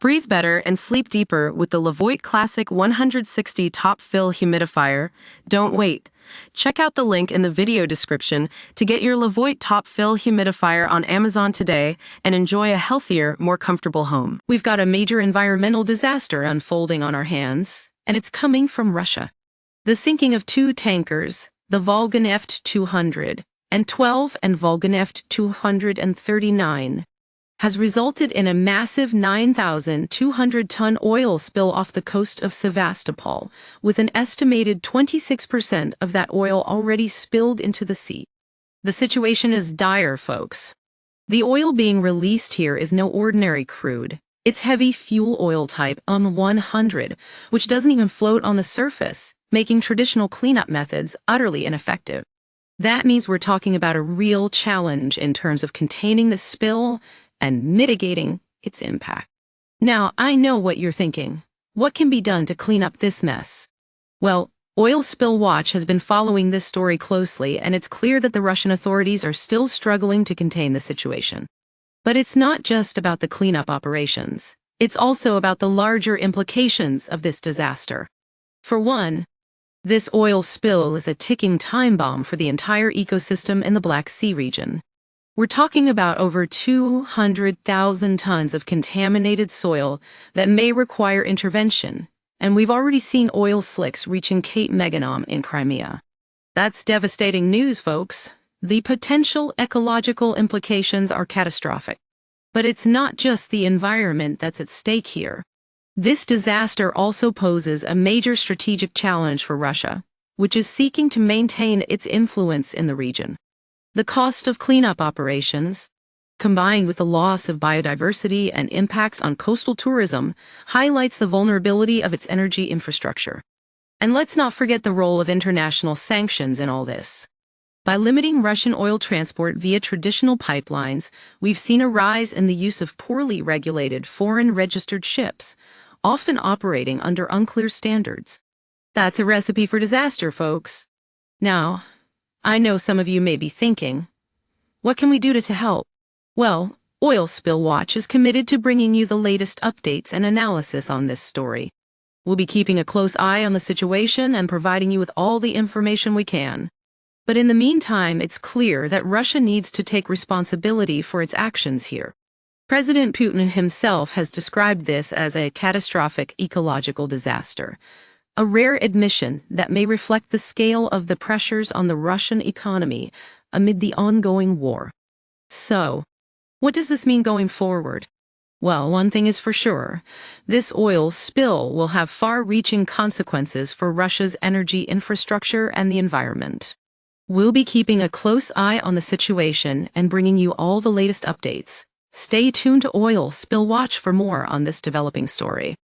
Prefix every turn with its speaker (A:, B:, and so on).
A: Breathe better and sleep deeper with the Levoit Classic 160 Top Fill Humidifier. Don't wait. Check out the link in the video description to get your Levoit Top Fill Humidifier on Amazon today and enjoy a healthier, more comfortable home.
B: We've got a major environmental disaster unfolding on our hands, and it's coming from Russia. The sinking of two tankers, the Volga-Neft 212 and Volga-Neft 239, has resulted in a massive 9,200-ton oil spill off the coast of Sevastopol, with an estimated 26% of that oil already spilled into the sea. The situation is dire, folks. The oil being released here is no ordinary crude. It's heavy fuel oil type Un-100, which doesn't even float on the surface, making traditional cleanup methods utterly ineffective. That means we're talking about a real challenge in terms of containing the spill and mitigating its impact. Now, I know what you're thinking. What can be done to clean up this mess? Well, Oil Spill Watch has been following this story closely, and it's clear that the Russian authorities are still struggling to contain the situation. But it's not just about the cleanup operations. It's also about the larger implications of this disaster. For one, this oil spill is a ticking time bomb for the entire ecosystem in the Black Sea region. We're talking about over 200,000 tons of contaminated soil that may require intervention, and we've already seen oil slicks reaching Cape Meganom in Crimea. That's devastating news, folks. The potential ecological implications are catastrophic. But it's not just the environment that's at stake here. This disaster also poses a major strategic challenge for Russia, which is seeking to maintain its influence in the region. The cost of cleanup operations, combined with the loss of biodiversity and impacts on coastal tourism, highlights the vulnerability of its energy infrastructure. And let's not forget the role of international sanctions in all this. By limiting Russian oil transport via traditional pipelines, we've seen a rise in the use of poorly regulated foreign-registered ships, often operating under unclear standards. That's a recipe for disaster, folks. Now, I know some of you may be thinking, what can we do to help? Well, Oil Spill Watch is committed to bringing you the latest updates and analysis on this story. We'll be keeping a close eye on the situation and providing you with all the information we can. But in the meantime, it's clear that Russia needs to take responsibility for its actions here. President Putin himself has described this as a catastrophic ecological disaster, a rare admission that may reflect the scale of the pressures on the Russian economy amid the ongoing war. So, what does this mean going forward? Well, one thing is for sure. This oil spill will have far-reaching consequences for Russia's energy infrastructure and the environment. We'll be keeping a close eye on the situation and bringing you all the latest updates. Stay tuned to Oil Spill Watch for more on this developing story.